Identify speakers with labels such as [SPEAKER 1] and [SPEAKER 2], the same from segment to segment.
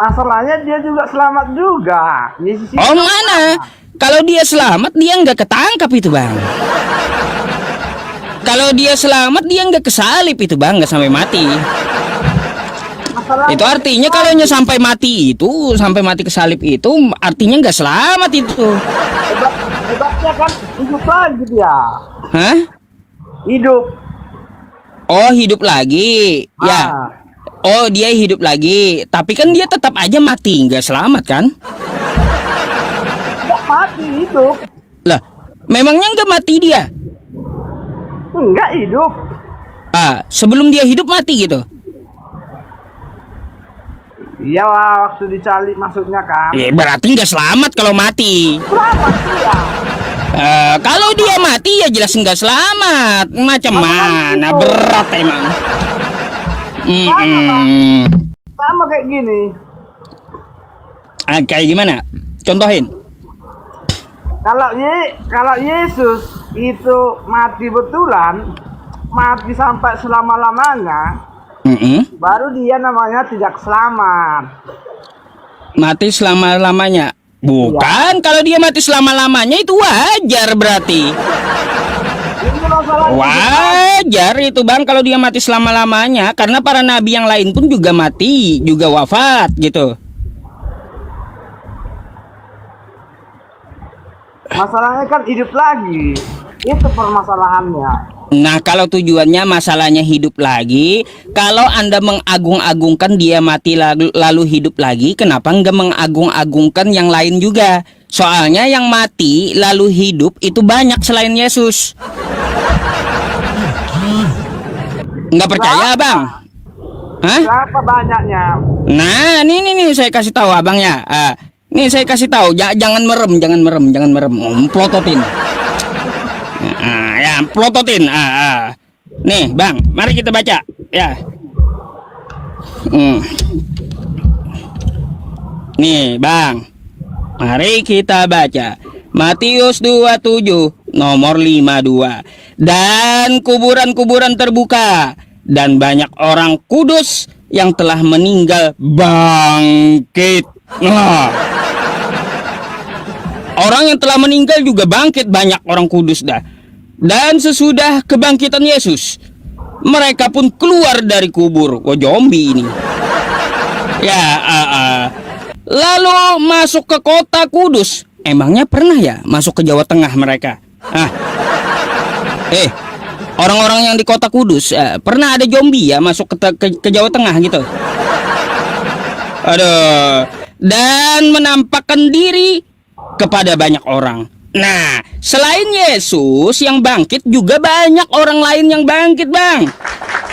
[SPEAKER 1] Masalahnya dia juga selamat juga. Yesus itu
[SPEAKER 2] Oh mana? Kalau dia selamat dia nggak ketangkap itu bang. Kalau dia selamat dia nggak kesalib itu bang, nggak sampai mati.
[SPEAKER 1] masalahnya
[SPEAKER 2] Itu artinya kalau sampai mati itu, sampai mati kesalib itu artinya nggak selamat itu.
[SPEAKER 1] hebatnya kan hidup lagi dia.
[SPEAKER 2] Hah?
[SPEAKER 1] Hidup.
[SPEAKER 2] Oh hidup lagi, ya.
[SPEAKER 1] Ah.
[SPEAKER 2] Oh dia hidup lagi, tapi kan dia tetap aja mati, nggak selamat kan?
[SPEAKER 1] Enggak mati hidup.
[SPEAKER 2] Lah, memangnya nggak mati dia?
[SPEAKER 1] Enggak hidup.
[SPEAKER 2] Sebelum dia hidup mati gitu?
[SPEAKER 1] Iya lah, waktu dicalik maksudnya kan.
[SPEAKER 2] Ya berarti nggak selamat kalau mati.
[SPEAKER 1] Selamat dia.
[SPEAKER 2] Kalau dia mati ya jelas nggak selamat. Macam mana
[SPEAKER 1] itu.
[SPEAKER 2] berat emang.
[SPEAKER 1] Sama kayak gini.
[SPEAKER 2] Kayak gimana? Contohin.
[SPEAKER 1] Kalau Yesus itu mati betulan, mati sampai selama-lamanya, baru dia namanya tidak selamat.
[SPEAKER 2] Mati selama-lamanya. Bukan, kalau dia mati selama-lamanya itu wajar berarti.
[SPEAKER 1] Ini masalah
[SPEAKER 2] Wajar itu bang kalau dia mati selama-lamanya. Karena para nabi yang lain pun juga mati, juga wafat gitu.
[SPEAKER 1] masalahnya kan hidup lagi. Itu permasalahannya.
[SPEAKER 2] Nah kalau tujuannya masalahnya hidup lagi, kalau Anda mengagung-agungkan dia mati lalu hidup lagi, kenapa nggak mengagung-agungkan yang lain juga? Soalnya yang mati lalu hidup itu banyak selain Yesus. Nggak percaya bang? Hah?
[SPEAKER 1] Berapa banyaknya?
[SPEAKER 2] Nah nih saya kasih tahu abangnya. Nih saya kasih tahu, jangan merem. Plototin. Ya, plototin. Nih, Bang, mari kita baca, ya. Nih, Bang. Mari kita baca. Matius 27 nomor 52. Dan kuburan-kuburan terbuka dan banyak orang kudus yang telah meninggal bangkit. Nah, orang yang telah meninggal juga bangkit, banyak orang kudus dah. Dan sesudah kebangkitan Yesus, mereka pun keluar dari kubur. Oh zombie ini. Ya, lalu masuk ke kota kudus. Emangnya pernah ya masuk ke Jawa Tengah mereka? Orang-orang yang di kota kudus, pernah ada zombie ya masuk ke Jawa Tengah gitu? Aduh. Dan menampakkan diri kepada banyak orang. Nah, selain Yesus yang bangkit, juga banyak orang lain yang bangkit, Bang.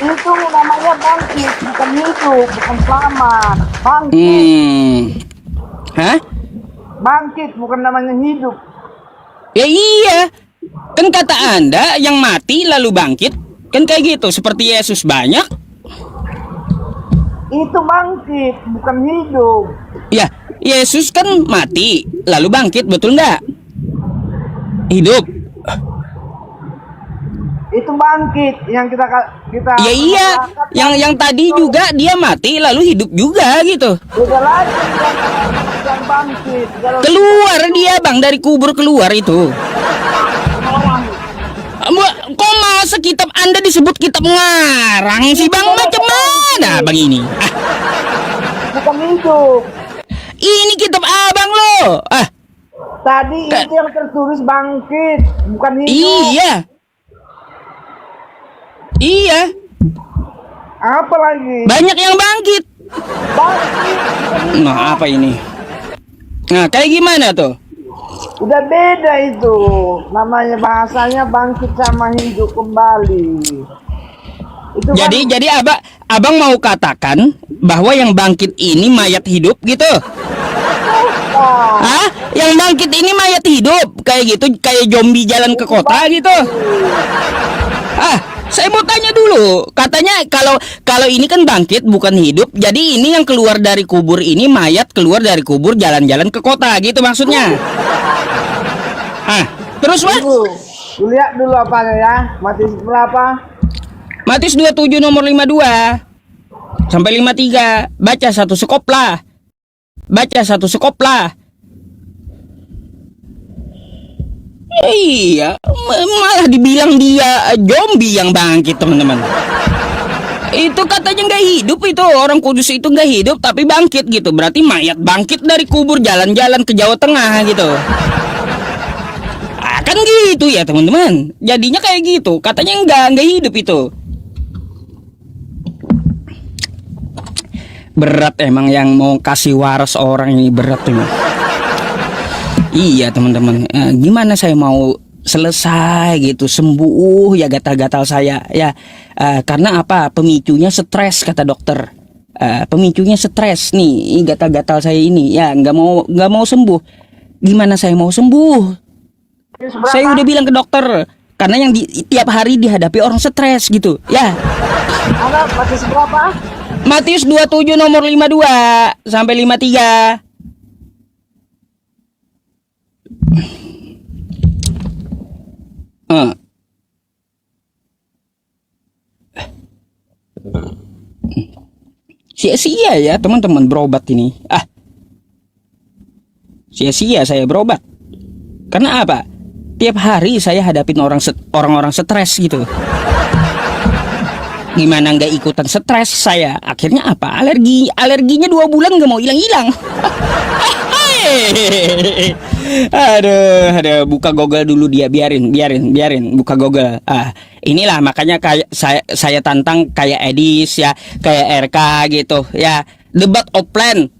[SPEAKER 1] Itu namanya bangkit, bukan hidup, bukan selamat. Bangkit.
[SPEAKER 2] Hah?
[SPEAKER 1] Bangkit bukan namanya hidup.
[SPEAKER 2] Ya iya. Kan kata Anda yang mati lalu bangkit, kan kayak gitu, seperti Yesus banyak.
[SPEAKER 1] Itu bangkit, bukan hidup.
[SPEAKER 2] Ya, Yesus kan mati lalu bangkit, betul nggak? Hidup.
[SPEAKER 1] Itu bangkit yang kita
[SPEAKER 2] Ya iya, yang tadi juga dia mati lalu hidup juga gitu.
[SPEAKER 1] beda lagi yang bangkit. Kalau
[SPEAKER 2] Keluar dia bang dari kubur, keluar itu. Kok masa kitab Anda disebut kitab ngarang sih bang? Macam mana bang ini?
[SPEAKER 1] bukan hidup.
[SPEAKER 2] Ini kitab abang loh.
[SPEAKER 1] Tadi itu yang tertulis bangkit, bukan hidup.
[SPEAKER 2] Iya.
[SPEAKER 1] Apa lagi?
[SPEAKER 2] Banyak yang bangkit.
[SPEAKER 1] Bangkit.
[SPEAKER 2] Nah apa ini? Nah kayak gimana tuh?
[SPEAKER 1] Udah beda itu. Namanya bahasanya bangkit sama hidup kembali. Itu
[SPEAKER 2] Jadi abang mau katakan bahwa yang bangkit ini mayat hidup gitu? Yang bangkit ini mayat hidup kayak gitu, kayak zombie jalan ke kota gitu? Saya mau tanya dulu. Katanya kalau ini kan bangkit bukan hidup. Jadi ini yang keluar dari kubur ini mayat keluar dari kubur jalan-jalan ke kota gitu maksudnya. Terus Mas?
[SPEAKER 1] Lihat dulu apanya ya. Matius berapa?
[SPEAKER 2] Matius 27 nomor 52 sampai 53. Baca satu sekop lah. Baca satu sekop lah. Iya, malah dibilang dia zombie yang bangkit, teman-teman. Itu katanya nggak hidup, itu orang kudus itu nggak hidup tapi bangkit gitu. Berarti mayat bangkit dari kubur, jalan-jalan ke Jawa Tengah gitu. Kan gitu ya teman-teman. Jadinya kayak gitu. Katanya nggak hidup itu. Berat emang yang mau kasih waras orang ini, berat ini. Iya teman-teman, gimana saya mau selesai gitu, sembuh ya gatal-gatal saya ya, karena apa? Pemicunya stres kata dokter. Pemicunya stres nih, gatal-gatal saya ini ya, nggak mau sembuh. Gimana saya mau sembuh? Saya udah bilang ke dokter, karena yang tiap hari dihadapi orang stres gitu ya.
[SPEAKER 1] Ada Matius berapa?
[SPEAKER 2] Matius 27 nomor 52 sampai 53. Sia-sia ya teman-teman berobat ini. Sia-sia saya berobat. Karena apa? Tiap hari saya hadapin orang-orang stres gitu. Gimana nggak ikutan stres saya? Akhirnya apa? Alerginya 2 bulan nggak mau hilang-hilang. Aduh, buka Google dulu dia, biarin, buka Google. Inilah makanya kayak saya tantang kayak Edis ya, kayak RK gitu ya. Debat offline,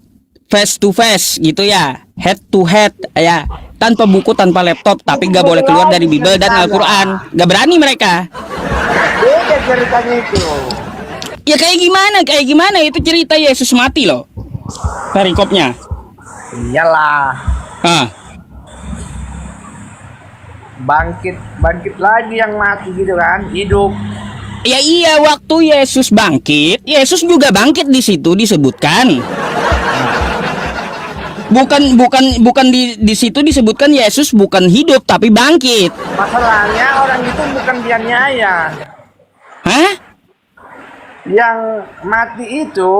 [SPEAKER 2] face to face gitu ya, head to head ya. Tanpa buku, tanpa laptop, tapi nggak boleh keluar dari Bible dan Al-Quran. Nggak berani mereka.
[SPEAKER 1] Beda ceritanya itu.
[SPEAKER 2] Ya kayak gimana itu cerita Yesus mati loh. Perikopnya.
[SPEAKER 1] Iyalah. Bangkit lagi yang mati gitu kan, hidup.
[SPEAKER 2] Ya iya, waktu Yesus bangkit, Yesus juga bangkit di situ disebutkan. Bukan di situ disebutkan Yesus bukan hidup tapi bangkit.
[SPEAKER 1] Masalahnya orang itu bukan dianiaya.
[SPEAKER 2] Hah?
[SPEAKER 1] Yang mati itu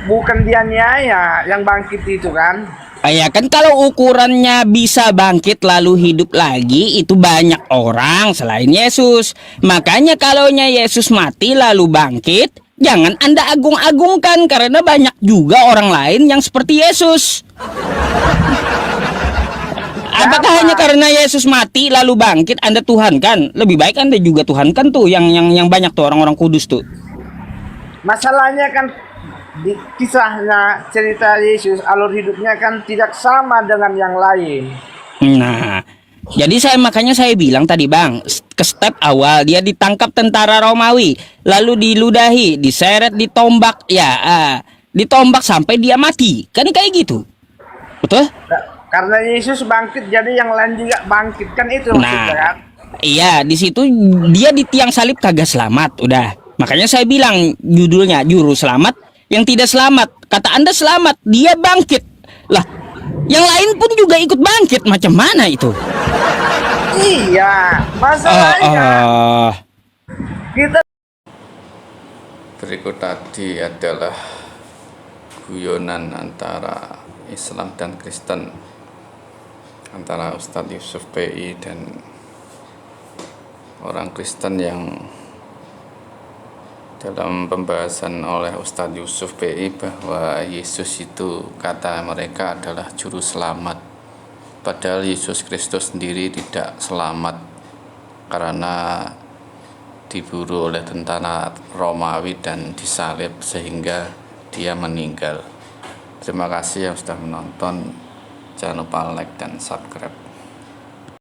[SPEAKER 1] bukan dianiaya, yang bangkit itu kan.
[SPEAKER 2] Ya kan kalau ukurannya bisa bangkit lalu hidup lagi, itu banyak orang selain Yesus. Makanya kalaunya Yesus mati lalu bangkit, jangan Anda agung-agungkan karena banyak juga orang lain yang seperti Yesus. Apakah hanya karena Yesus mati lalu bangkit Anda tuhankan? Lebih baik Anda juga tuhankan tuh yang banyak tuh orang-orang kudus tuh.
[SPEAKER 1] Masalahnya kan di kisahnya, cerita Yesus, alur hidupnya kan tidak sama dengan yang lain.
[SPEAKER 2] Nah, jadi makanya saya bilang tadi Bang, ke step awal dia ditangkap tentara Romawi, lalu diludahi, diseret, ditombak, ditombak sampai dia mati, kan kayak gitu, betul?
[SPEAKER 1] Karena Yesus bangkit, jadi yang lain juga bangkit, kan itu maksudnya kan?
[SPEAKER 2] Iya, di situ dia di tiang salib kagak selamat, udah. Makanya saya bilang judulnya juru selamat yang tidak selamat. Kata Anda selamat, dia bangkit. Lah, yang lain pun juga ikut bangkit. Macam mana itu?
[SPEAKER 1] Iya, masalahnya kita.
[SPEAKER 3] Berikut tadi adalah guyonan antara Islam dan Kristen, antara Ustadz Yusuf PI dan orang Kristen yang dalam pembahasan oleh Ustadz Yusuf PI bahwa Yesus itu kata mereka adalah juru selamat, padahal Yesus Kristus sendiri tidak selamat karena diburu oleh tentara Romawi dan disalib sehingga dia meninggal. Terima kasih yang sudah menonton, jangan lupa like dan subscribe.